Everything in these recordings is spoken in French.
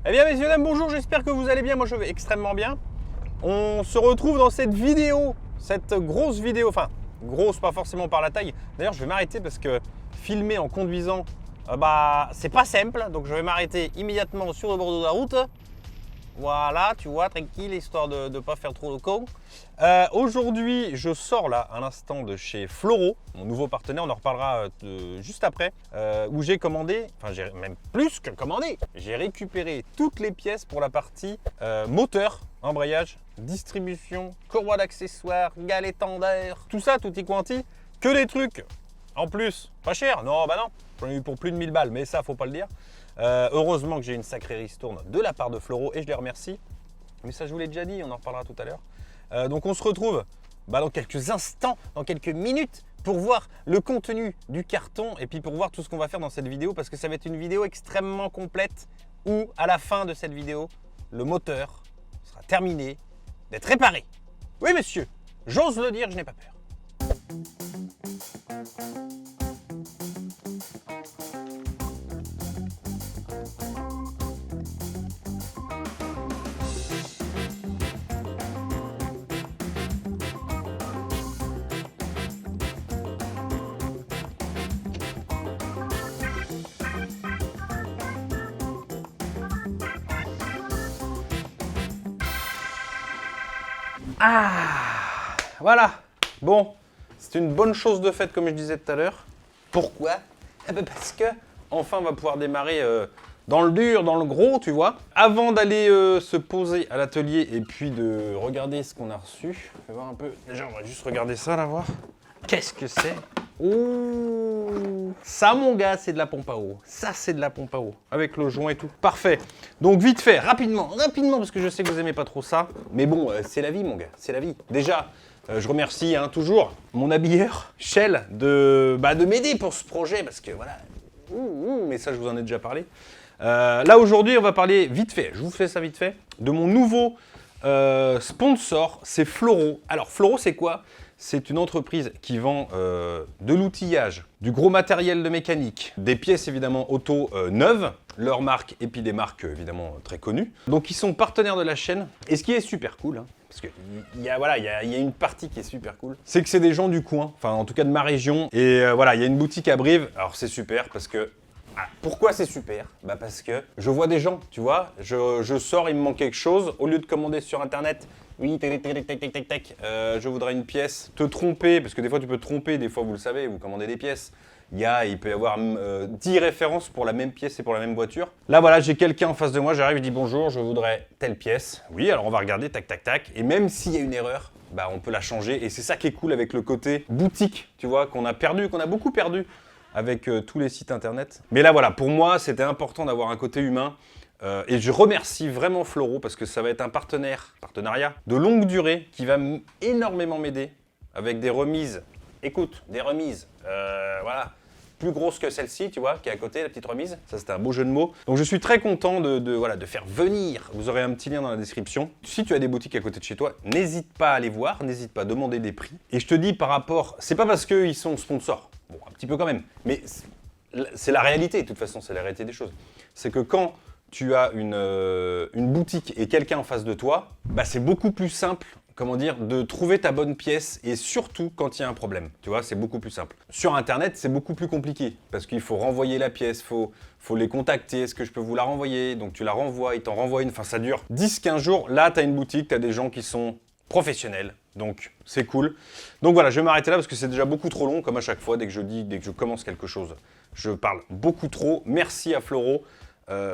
Eh bien messieurs, dames, bonjour, j'espère que vous allez bien, moi je vais extrêmement bien. On se retrouve dans cette vidéo, cette grosse vidéo, enfin grosse pas forcément par la taille. D'ailleurs je vais m'arrêter parce que filmer en conduisant, c'est pas simple. Donc je vais m'arrêter immédiatement sur le bord de la route. Voilà, tu vois, tranquille, histoire de ne pas faire trop le con. Aujourd'hui, je sors là, à l'instant, de chez Floro, mon nouveau partenaire, on en reparlera juste après, où j'ai commandé, enfin j'ai même plus que commandé, j'ai récupéré toutes les pièces pour la partie moteur, embrayage, distribution, courroie d'accessoires, galets tendeurs, tout ça, tutti quanti, que des trucs, en plus, pas cher, non, bah non, j'en ai eu pour plus de 1000 balles, mais ça, faut pas le dire. Heureusement que j'ai une sacrée ristourne de la part de Floro et je les remercie. Mais ça, je vous l'ai déjà dit, on en reparlera tout à l'heure. Donc on se retrouve dans quelques instants, dans quelques minutes, pour voir le contenu du carton et puis pour voir tout ce qu'on va faire dans cette vidéo, parce que ça va être une vidéo extrêmement complète où, à la fin de cette vidéo, le moteur sera terminé d'être réparé. Oui, monsieur, j'ose le dire, je n'ai pas peur. Ah, voilà. Bon, c'est une bonne chose de fait, comme je disais tout à l'heure. Pourquoi? Parce que enfin, on va pouvoir démarrer dans le dur, dans le gros, tu vois. Avant d'aller se poser à l'atelier et puis de regarder ce qu'on a reçu, je vais voir un peu. Déjà, on va juste regarder ça, là, voir. Qu'est-ce que c'est? Ouh, ça, mon gars, c'est de la pompe à eau. Ça, c'est de la pompe à eau. Avec le joint et tout. Parfait. Donc, vite fait, rapidement, parce que je sais que vous aimez pas trop ça. Mais bon, c'est la vie, mon gars. C'est la vie. Déjà, je remercie toujours mon habilleur, Shell, de m'aider pour ce projet. Parce que voilà. Mais ça, je vous en ai déjà parlé. Là, aujourd'hui, on va parler vite fait. Je vous fais ça vite fait. De mon nouveau sponsor, c'est Floro. Alors, Floro, c'est quoi? C'est une entreprise qui vend de l'outillage, du gros matériel de mécanique, des pièces évidemment auto neuves, leurs marques et puis des marques évidemment très connues. Donc ils sont partenaires de la chaîne. Et ce qui est super cool, parce qu'il y a une partie qui est super cool, c'est que c'est des gens du coin, enfin en tout cas de ma région. Et voilà, il y a une boutique à Brive. Alors c'est super parce que... pourquoi c'est super? Parce que je vois des gens, tu vois, je sors, il me manque quelque chose, au lieu de commander sur internet, oui, je voudrais une pièce, te tromper, parce que des fois tu peux te tromper, des fois vous le savez, vous commandez des pièces, il peut y avoir 10 références pour la même pièce et pour la même voiture. Là voilà, j'ai quelqu'un en face de moi, j'arrive, je dis bonjour, je voudrais telle pièce. Oui, alors on va regarder, tac, et même s'il y a une erreur, on peut la changer, et c'est ça qui est cool avec le côté boutique, tu vois, qu'on a beaucoup perdu avec tous les sites internet. Mais là voilà, pour moi c'était important d'avoir un côté humain et je remercie vraiment Floro parce que ça va être un partenariat de longue durée qui va énormément m'aider avec des remises. Écoute, des remises, voilà, plus grosses que celle-ci, tu vois, qui est à côté, la petite remise. Ça c'était un beau jeu de mots. Donc je suis très content de faire venir, vous aurez un petit lien dans la description. Si tu as des boutiques à côté de chez toi, n'hésite pas à aller voir, n'hésite pas à demander des prix. Et je te dis par rapport, c'est pas parce qu'ils sont sponsors, bon, un petit peu quand même, mais c'est la réalité, de toute façon, c'est la réalité des choses. C'est que quand tu as une boutique et quelqu'un en face de toi, c'est beaucoup plus simple, de trouver ta bonne pièce et surtout quand il y a un problème. Tu vois, c'est beaucoup plus simple. Sur Internet, c'est beaucoup plus compliqué parce qu'il faut renvoyer la pièce, faut les contacter, est-ce que je peux vous la renvoyer? Donc tu la renvoies, ils t'en renvoient une, enfin ça dure 10-15 jours. Là, tu as une boutique, tu as des gens qui sont professionnels. Donc, c'est cool. Donc voilà, je vais m'arrêter là parce que c'est déjà beaucoup trop long, comme à chaque fois, dès que je commence quelque chose. Je parle beaucoup trop. Merci à Floro.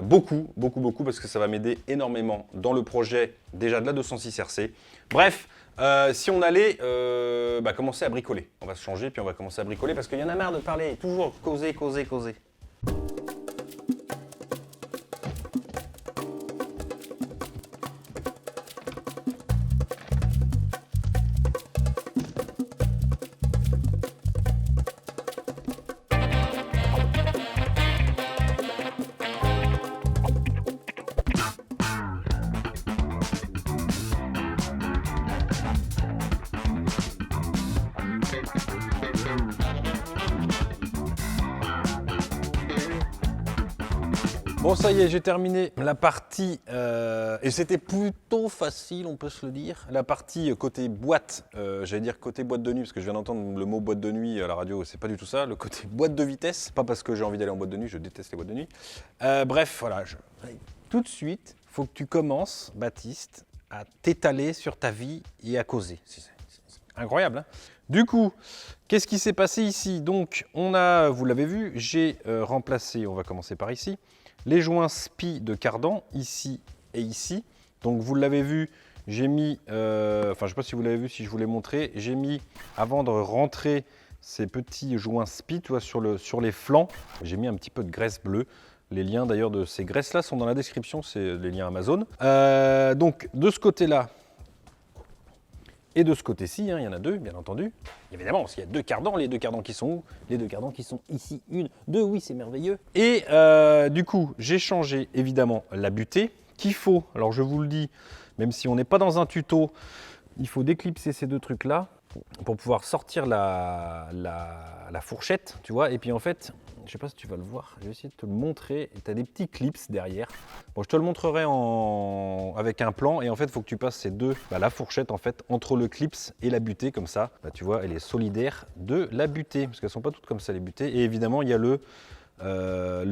Beaucoup, parce que ça va m'aider énormément dans le projet déjà de la 206 RC. Bref, si on allait commencer à bricoler. On va se changer, puis on va commencer à bricoler parce qu'il y en a marre de parler. Toujours causer. Bon, ça y est, j'ai terminé la partie, et c'était plutôt facile, on peut se le dire. La partie côté boîte, j'allais dire côté boîte de nuit, parce que je viens d'entendre le mot boîte de nuit à la radio, c'est pas du tout ça. Le côté boîte de vitesse, pas parce que j'ai envie d'aller en boîte de nuit, je déteste les boîtes de nuit. Bref, voilà, tout de suite, il faut que tu commences, Baptiste, à t'étaler sur ta vie et à causer. C'est incroyable, hein. Du coup, qu'est-ce qui s'est passé ici? Donc, on a, vous l'avez vu, j'ai remplacé, on va commencer par ici, les joints SPI de cardan, ici et ici. Donc, vous l'avez vu, j'ai mis, enfin, je ne sais pas si vous l'avez vu, si je vous l'ai montré, j'ai mis, avant de rentrer ces petits joints SPI, tu vois, sur les flancs, j'ai mis un petit peu de graisse bleue. Les liens d'ailleurs de ces graisses-là sont dans la description, c'est les liens Amazon. Donc, de ce côté-là, et de ce côté-ci, hein, il y en a deux, bien entendu. Évidemment, parce qu'il y a deux cardans. Les deux cardans qui sont où? Les deux cardans qui sont ici. Une, deux, oui, c'est merveilleux. Et du coup, j'ai changé évidemment la butée qu'il faut. Alors, je vous le dis, même si on n'est pas dans un tuto, il faut déclipser ces deux trucs-là pour pouvoir sortir la fourchette, tu vois. Et puis en fait, je ne sais pas si tu vas le voir, je vais essayer de te le montrer. Tu as des petits clips derrière. Bon, je te le montrerai avec un plan. Et en fait, il faut que tu passes ces deux, la fourchette en fait, entre le clips et la butée, comme ça. Tu vois, elle est solidaire de la butée, parce qu'elles ne sont pas toutes comme ça, les butées. Et évidemment, il y a le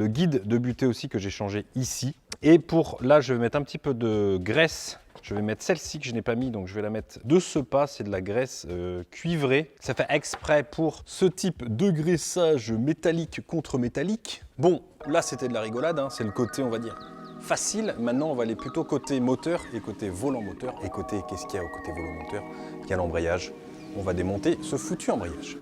guide de butée aussi que j'ai changé ici. Et pour là, je vais mettre un petit peu de graisse. Je vais mettre celle-ci que je n'ai pas mis, donc je vais la mettre de ce pas, c'est de la graisse cuivrée. Ça fait exprès pour ce type de graissage métallique contre métallique. Bon, là c'était de la rigolade, hein. C'est le côté, on va dire, facile. Maintenant, on va aller plutôt côté moteur et côté volant moteur. Et côté, qu'est-ce qu'il y a au côté volant moteur? Il y a l'embrayage. On va démonter ce foutu embrayage.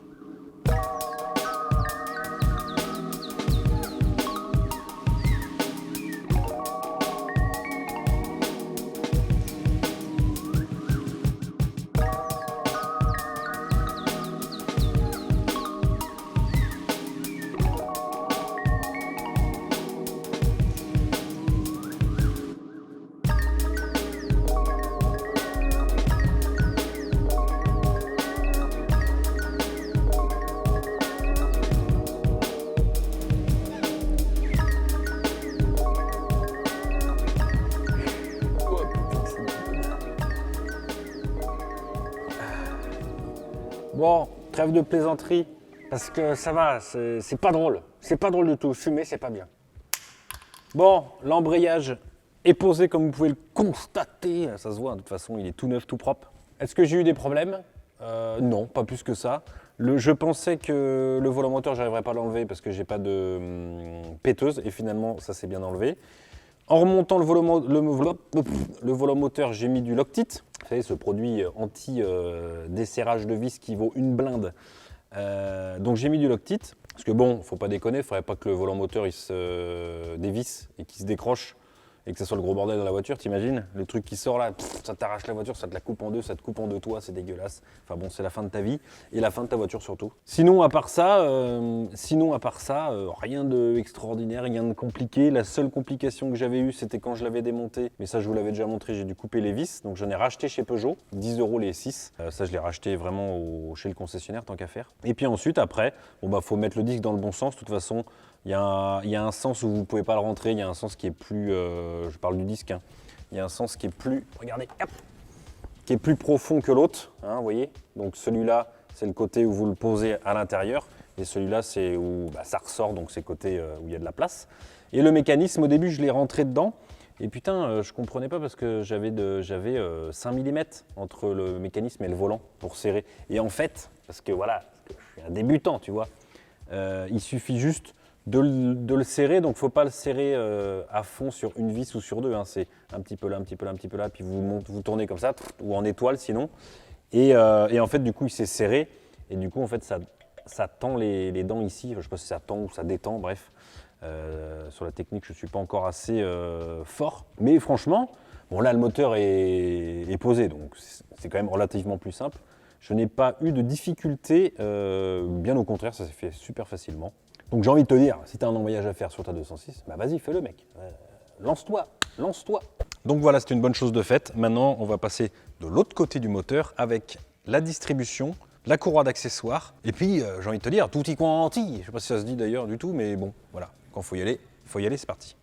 Bon, trêve de plaisanterie, parce que ça va, c'est pas drôle. C'est pas drôle du tout, fumer, c'est pas bien. Bon, l'embrayage est posé comme vous pouvez le constater. Ça se voit, de toute façon, il est tout neuf, tout propre. Est-ce que j'ai eu des problèmes? Non, pas plus que ça. Je pensais que le volant moteur, j'arriverais pas à l'enlever parce que j'ai pas de péteuse, et finalement, ça s'est bien enlevé. En remontant le volant moteur, j'ai mis du Loctite. Vous savez, ce produit anti-desserrage de vis qui vaut une blinde. Donc j'ai mis du Loctite. Parce que bon, faut pas déconner, il ne faudrait pas que le volant moteur il se dévisse et qu'il se décroche et que ça soit le gros bordel dans la voiture, t'imagines? Le truc qui sort là, ça t'arrache la voiture, ça te la coupe en deux, ça te coupe en deux toits, c'est dégueulasse. Enfin bon, c'est la fin de ta vie et la fin de ta voiture surtout. Sinon, à part ça, rien d'extraordinaire, rien de compliqué. La seule complication que j'avais eue, c'était quand je l'avais démonté. Mais ça, je vous l'avais déjà montré, j'ai dû couper les vis. Donc j'en ai racheté chez Peugeot, 10 € les 6. Ça, je l'ai racheté vraiment chez le concessionnaire, tant qu'à faire. Et puis ensuite, après, faut mettre le disque dans le bon sens. De toute façon, il y a un sens où vous ne pouvez pas le rentrer, il y a un sens qui est plus, je parle du disque, hein. Il y a un sens qui est plus, regardez, hop, qui est plus profond que l'autre, hein, vous voyez. Donc celui-là, c'est le côté où vous le posez à l'intérieur, et celui-là, c'est où ça ressort, donc c'est le côté où il y a de la place. Et le mécanisme, au début, je l'ai rentré dedans, et putain, je comprenais pas parce que j'avais 5 mm entre le mécanisme et le volant pour serrer. Et en fait, parce que voilà, je suis un débutant, tu vois, il suffit juste de le serrer, donc il ne faut pas le serrer à fond sur une vis ou sur deux, hein. C'est un petit peu là, un petit peu là, un petit peu là, puis vous tournez comme ça, ou en étoile sinon. Et en fait, du coup, il s'est serré, et du coup, en fait, ça tend les dents ici. Je ne sais pas si ça tend ou ça détend, bref. Sur la technique, je ne suis pas encore assez fort. Mais franchement, bon là, le moteur est posé, donc c'est quand même relativement plus simple. Je n'ai pas eu de difficulté, bien au contraire, ça s'est fait super facilement. Donc j'ai envie de te dire, si tu as un embrayage à faire sur ta 206, bah vas-y, fais-le mec. Lance-toi. Donc voilà, c'était une bonne chose de faite. Maintenant, on va passer de l'autre côté du moteur avec la distribution, la courroie d'accessoires. Et puis, j'ai envie de te dire, tutti quanti. Je ne sais pas si ça se dit d'ailleurs du tout, mais bon, voilà. Quand il faut y aller, c'est parti.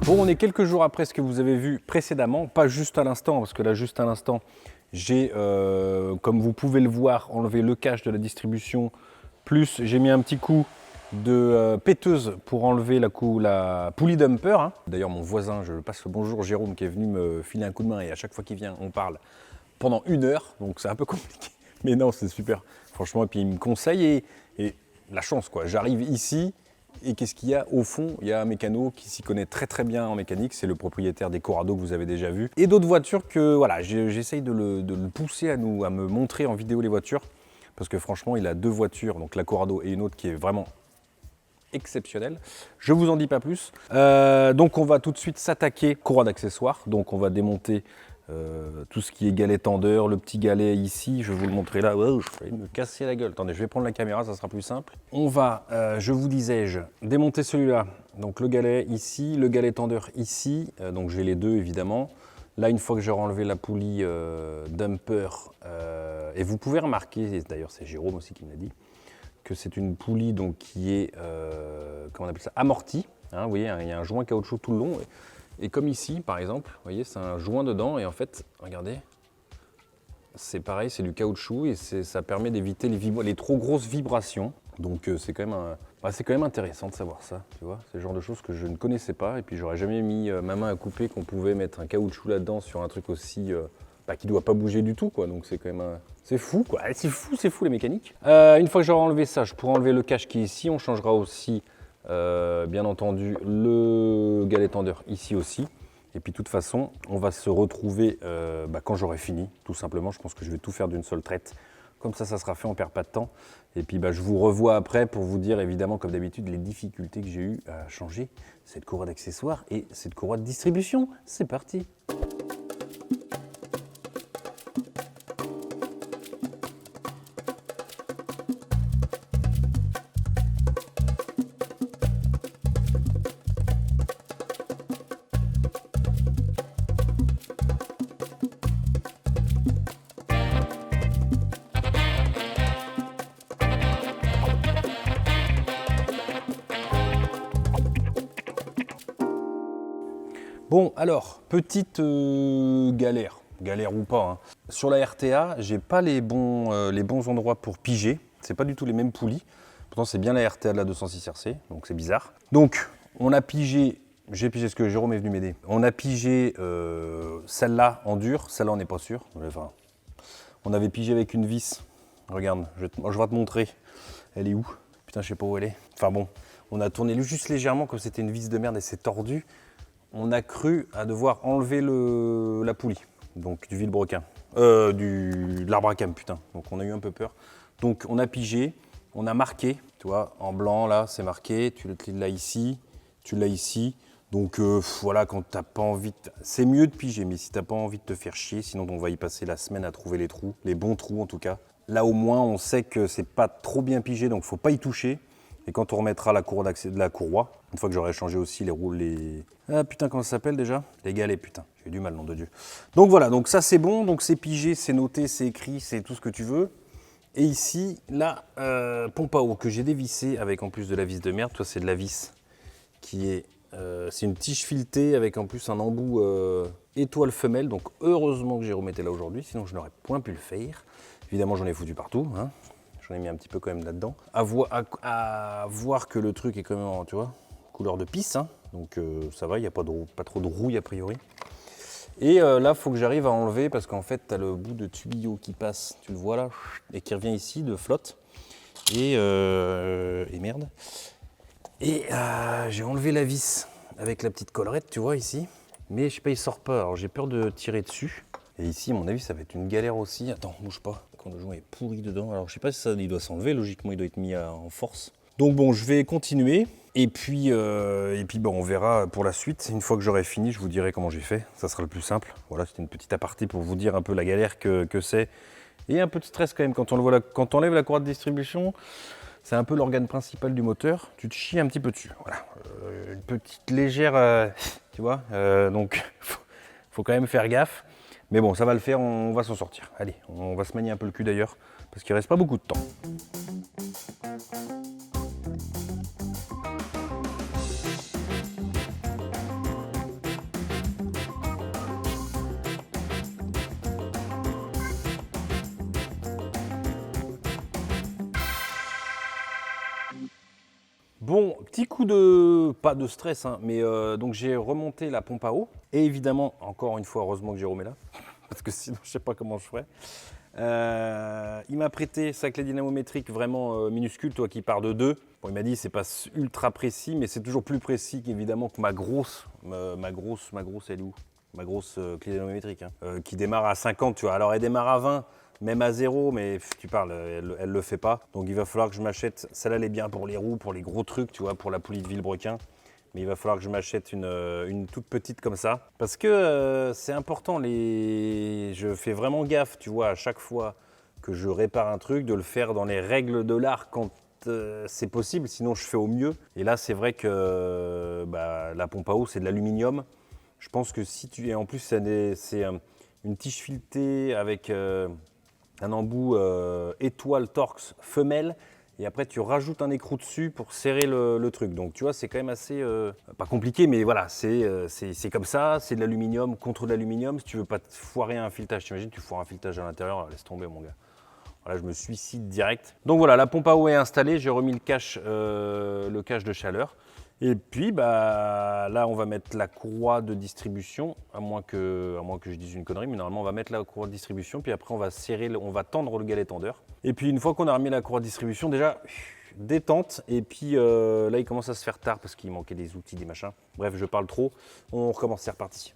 Bon, on est quelques jours après ce que vous avez vu précédemment, pas juste à l'instant, parce que là, juste à l'instant, j'ai, comme vous pouvez le voir, enlevé le cache de la distribution, plus j'ai mis un petit coup de péteuse pour enlever la poulie dumper. Hein. D'ailleurs, mon voisin, je passe le bonjour, Jérôme, qui est venu me filer un coup de main, et à chaque fois qu'il vient, on parle pendant 1 heure, donc c'est un peu compliqué. Mais non, c'est super, franchement, et puis il me conseille, et la chance, quoi. J'arrive ici, et qu'est-ce qu'il y a au fond? Il y a un mécano qui s'y connaît très très bien en mécanique, c'est le propriétaire des Corrado que vous avez déjà vu. Et d'autres voitures que voilà, j'essaye de le pousser à me montrer en vidéo les voitures, parce que franchement il a 2 voitures, donc la Corrado et une autre qui est vraiment exceptionnelle. Je vous en dis pas plus. Donc on va tout de suite s'attaquer courroie d'accessoires, donc on va démonter tout ce qui est galet tendeur, le petit galet ici, je vais vous le montrer là. Wow, je vais me casser la gueule. Attendez, je vais prendre la caméra, ça sera plus simple. On va, je vous disais-je, démonter celui-là. Donc le galet ici, le galet tendeur ici. Donc j'ai les deux évidemment. Là, une fois que j'aurai enlevé la poulie dumper, et vous pouvez remarquer, d'ailleurs c'est Jérôme aussi qui me l'a dit, que c'est une poulie donc, qui est, comment on appelle ça, amortie. Hein, vous voyez, il y a un joint caoutchouc tout le long. Et comme ici, par exemple, vous voyez, c'est un joint dedans et en fait, regardez, c'est pareil, c'est du caoutchouc et ça permet d'éviter les trop grosses vibrations. Donc c'est quand même intéressant de savoir ça, tu vois. C'est le genre de choses que je ne connaissais pas et puis j'aurais jamais mis ma main à couper qu'on pouvait mettre un caoutchouc là-dedans sur un truc aussi qui doit pas bouger du tout, quoi. Donc c'est quand même c'est fou, quoi. C'est fou les mécaniques. Une fois que j'aurai enlevé ça, je pourrai enlever le cache qui est ici. On changera aussi bien entendu le galet tendeur ici aussi. Et puis de toute façon, on va se retrouver quand j'aurai fini, tout simplement. Je pense que je vais tout faire d'une seule traite. Comme ça sera fait, on ne perd pas de temps. Et puis je vous revois après pour vous dire évidemment, comme d'habitude, les difficultés que j'ai eues à changer cette courroie d'accessoires et cette courroie de distribution. C'est parti! Bon, alors, petite galère ou pas. Hein. Sur la RTA, j'ai pas les bons endroits pour piger. C'est pas du tout les mêmes poulies. Pourtant, c'est bien la RTA de la 206 RC, donc c'est bizarre. Donc, on a pigé, j'ai pigé ce que Jérôme est venu m'aider. On a pigé celle-là en dur, celle-là on n'est pas sûr. Enfin, on avait pigé avec une vis. Regarde, je vais te montrer. Elle est où? Putain, je sais pas où elle est. Enfin bon, on a tourné juste légèrement comme c'était une vis de merde et c'est tordu. On a cru à devoir enlever la poulie, donc du vilebrequin, de l'arbre à cam, putain. Donc on a eu un peu peur. Donc on a pigé, on a marqué, tu vois, en blanc là, c'est marqué. Tu l'as ici, tu l'as ici. Donc voilà, quand t'as pas envie, c'est mieux de piger, mais si t'as pas envie de te faire chier, sinon on va y passer la semaine à trouver les trous, les bons trous en tout cas. Là au moins, on sait que c'est pas trop bien pigé, donc faut pas y toucher. Et quand on remettra la courroie, une fois que j'aurai changé aussi les roues, Ah putain, comment ça s'appelle déjà? Les galets, putain, j'ai du mal, nom de Dieu. Donc voilà, donc ça c'est bon, donc c'est pigé, c'est noté, c'est écrit, c'est tout ce que tu veux. Et ici, la pompe à eau que j'ai dévissée avec en plus de la vis de merde, toi c'est de la vis qui est... c'est une tige filetée avec en plus un embout étoile femelle, donc heureusement que Jérôme était là aujourd'hui, sinon je n'aurais point pu le faire. Évidemment j'en ai foutu partout, hein. J'en ai mis un petit peu quand même là-dedans. À voir que le truc est quand même, tu vois, couleur de pisse, hein. Donc ça va, il n'y a pas trop de rouille a priori. Et là, il faut que j'arrive à enlever parce qu'en fait, tu as le bout de tuyau qui passe, tu le vois là, et qui revient ici de flotte. Et merde. Et j'ai enlevé la vis avec la petite collerette, tu vois ici. Mais je sais pas, il sort pas, alors j'ai peur de tirer dessus. Et ici, à mon avis, ça va être une galère aussi. Attends, bouge pas, quand le joint est pourri dedans. Alors je sais pas si ça, il doit s'enlever, logiquement il doit être mis en force. Donc bon, je vais continuer. Et puis bon, on verra pour la suite. Une fois que j'aurai fini, je vous dirai comment j'ai fait. Ça sera le plus simple. Voilà, c'était une petite aparté pour vous dire un peu la galère que c'est. Et un peu de stress quand même quand on enlève la courroie de distribution. C'est un peu l'organe principal du moteur. Tu te chies un petit peu dessus. Voilà, une petite légère, tu vois. Donc, faut quand même faire gaffe. Mais bon, ça va le faire, on va s'en sortir. Allez, on va se manier un peu le cul d'ailleurs, parce qu'il reste pas beaucoup de temps. Bon, petit coup de, pas de stress, hein, mais donc j'ai remonté la pompe à eau. Et évidemment, encore une fois, heureusement que Jérôme est là, parce que sinon je ne sais pas comment je ferais. Il m'a prêté sa clé dynamométrique vraiment minuscule, toi qui part de 2. Bon, il m'a dit c'est pas ultra précis, mais c'est toujours plus précis qu'évidemment que ma grosse, elle est où? Ma grosse clé dynamométrique, hein, qui démarre à 50, tu vois. Alors elle démarre à 20, même à 0, mais tu parles, elle le fait pas. Donc il va falloir que je m'achète, celle-là elle est bien pour les roues, pour les gros trucs, tu vois, pour la poulie de Villebrequin. Mais il va falloir que je m'achète une toute petite comme ça. Parce que c'est important, je fais vraiment gaffe, tu vois, à chaque fois que je répare un truc, de le faire dans les règles de l'art quand c'est possible, sinon je fais au mieux. Et là, c'est vrai que la pompe à eau, c'est de l'aluminium. Je pense que si tu... Et en plus, c'est une tige filetée avec un embout étoile Torx femelle. Et après, tu rajoutes un écrou dessus pour serrer le truc. Donc, tu vois, c'est quand même assez... pas compliqué, mais voilà, c'est comme ça. C'est de l'aluminium contre de l'aluminium. Si tu veux pas te foirer un filetage, t'imagines, tu foires un filetage à l'intérieur, laisse tomber, mon gars. Voilà, je me suicide direct. Donc voilà, la pompe à eau est installée. J'ai remis le cache de chaleur. Et puis, là, on va mettre la courroie de distribution, à moins que je dise une connerie, mais normalement, on va mettre la courroie de distribution, puis après, on va tendre le galet tendeur. Et puis, une fois qu'on a remis la courroie de distribution, déjà, détente. Et puis, là, il commence à se faire tard parce qu'il manquait des outils, des machins. Bref, je parle trop. On recommence, c'est reparti.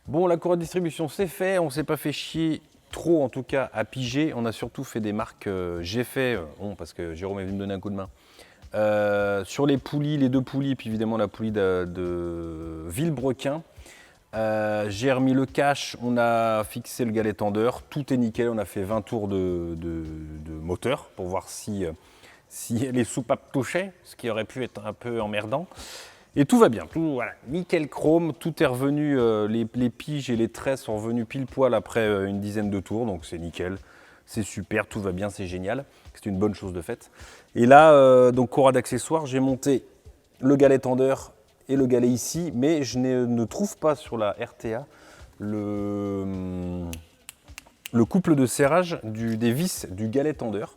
Bon, la courroie de distribution, c'est fait. On ne s'est pas fait chier trop, en tout cas, à piger. On a surtout fait des marques j'ai fait, parce que Jérôme est venu me donner un coup de main. Sur les poulies, les deux poulies, puis évidemment la poulie de Villebrequin. J'ai remis le cache, on a fixé le galet tendeur. Tout est nickel. On a fait 20 tours de moteur pour voir si les soupapes touchaient, ce qui aurait pu être un peu emmerdant. Et tout va bien, tout, voilà, nickel chrome, tout est revenu, les piges et les traits sont revenus pile poil après une dizaine de tours, donc c'est nickel, c'est super, tout va bien, c'est génial, c'est une bonne chose de fait. Et là, donc courroie d'accessoires, j'ai monté le galet tendeur et le galet ici, mais je ne trouve pas sur la RTA le couple de serrage des vis du galet tendeur.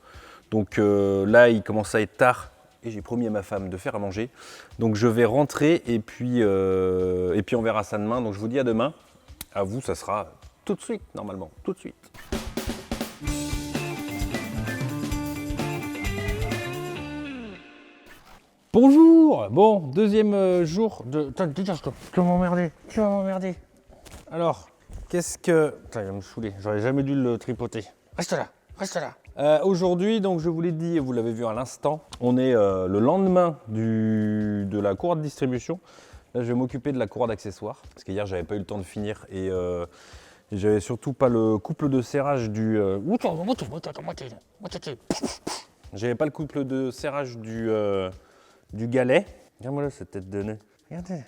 Donc là, il commence à être tard. Et j'ai promis à ma femme de faire à manger. Donc je vais rentrer et puis on verra ça demain. Donc je vous dis à demain. À vous, ça sera tout de suite, normalement, tout de suite. Bonjour. Bon, deuxième jour de... Tu vas m'emmerder. Alors, qu'est-ce que... Putain, il va me saouler. J'aurais jamais dû le tripoter. Reste là. Aujourd'hui, donc je vous l'ai dit et vous l'avez vu à l'instant, on est le lendemain de la courroie de distribution. Là, je vais m'occuper de la courroie d'accessoires parce qu'hier, j'avais pas eu le temps de finir et j'avais surtout pas le couple de serrage du. J'avais pas le couple de serrage du galet. Regarde-moi là cette tête de nez. Regardez.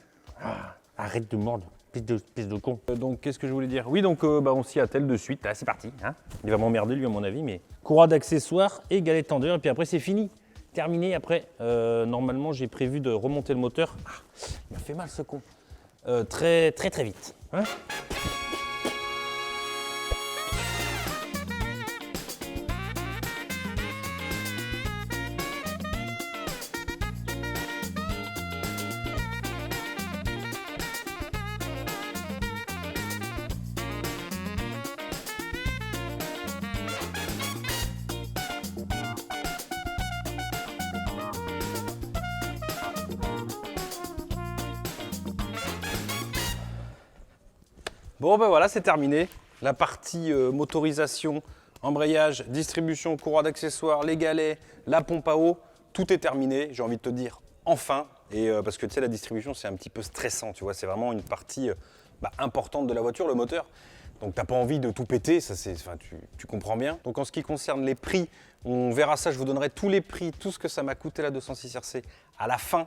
Arrête de mordre. Pisse de con. Donc, qu'est-ce que je voulais dire? Oui, donc on s'y attelle de suite. Ah, c'est parti. Hein, il va m'emmerder, lui, à mon avis, mais courroie d'accessoires et galet tendeur. Et puis après, c'est fini. Terminé. Après, normalement, j'ai prévu de remonter le moteur. Ah, il m'a fait mal, ce con. Très vite. Hein. Bon ben voilà, c'est terminé. La partie motorisation, embrayage, distribution, courroie d'accessoires, les galets, la pompe à eau, tout est terminé, j'ai envie de te dire enfin. Et parce que tu sais, la distribution, c'est un petit peu stressant, tu vois, c'est vraiment une partie importante de la voiture, le moteur. Donc t'as pas envie de tout péter, ça c'est, tu comprends bien. Donc en ce qui concerne les prix, on verra ça, je vous donnerai tous les prix, tout ce que ça m'a coûté la 206 RC à la fin.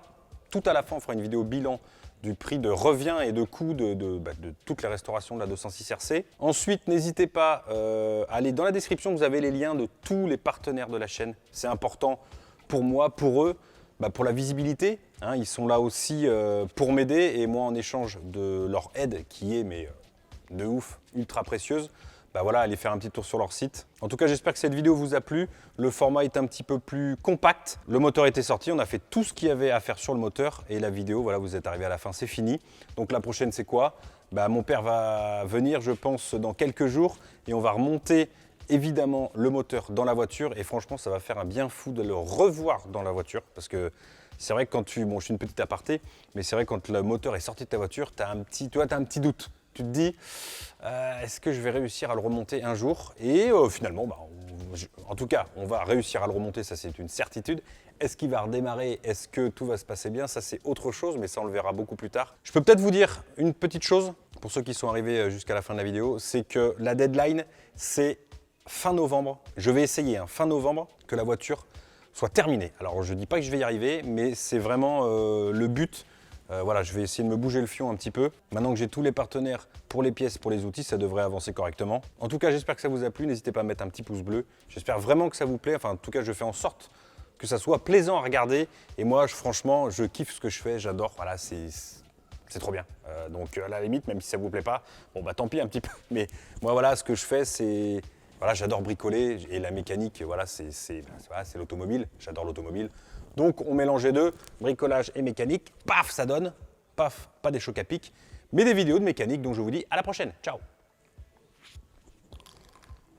Tout à la fin, on fera une vidéo bilan du prix de revient et de coût de toutes les restaurations de la 206 RC. Ensuite, n'hésitez pas à aller dans la description, vous avez les liens de tous les partenaires de la chaîne. C'est important pour moi, pour eux, pour la visibilité. Hein, ils sont là aussi pour m'aider et moi en échange de leur aide qui est de ouf, ultra précieuse. Voilà, allez faire un petit tour sur leur site. En tout cas, j'espère que cette vidéo vous a plu. Le format est un petit peu plus compact. Le moteur était sorti, on a fait tout ce qu'il y avait à faire sur le moteur. Et la vidéo, voilà, vous êtes arrivé à la fin, c'est fini. Donc la prochaine, c'est quoi? Mon père va venir, je pense, dans quelques jours. Et on va remonter, évidemment, le moteur dans la voiture. Et franchement, ça va faire un bien fou de le revoir dans la voiture. Parce que c'est vrai que quand je suis une petite aparté, mais c'est vrai que quand le moteur est sorti de ta voiture, tu as un petit doute. Tu te dis, est-ce que je vais réussir à le remonter un jour? Et finalement, en tout cas, on va réussir à le remonter, ça c'est une certitude. Est-ce qu'il va redémarrer? Est-ce que tout va se passer bien? Ça c'est autre chose, mais ça on le verra beaucoup plus tard. Je peux peut-être vous dire une petite chose, pour ceux qui sont arrivés jusqu'à la fin de la vidéo, c'est que la deadline, c'est fin novembre. Je vais essayer, fin novembre, que la voiture soit terminée. Alors je ne dis pas que je vais y arriver, mais c'est vraiment le but. Voilà, je vais essayer de me bouger le fion un petit peu. Maintenant que j'ai tous les partenaires pour les pièces, pour les outils, ça devrait avancer correctement. En tout cas, j'espère que ça vous a plu. N'hésitez pas à mettre un petit pouce bleu. J'espère vraiment que ça vous plaît. Enfin, en tout cas, je fais en sorte que ça soit plaisant à regarder. Et moi, franchement, je kiffe ce que je fais. J'adore. Voilà, c'est trop bien. Donc, à la limite, même si ça vous plaît pas, tant pis un petit peu. Mais moi, voilà, ce que je fais, c'est... Voilà, j'adore bricoler. Et la mécanique, voilà, c'est l'automobile. J'adore l'automobile. Donc on mélange les deux, bricolage et mécanique, paf, ça donne, paf, pas des chocs à pic, mais des vidéos de mécanique, donc je vous dis à la prochaine, ciao.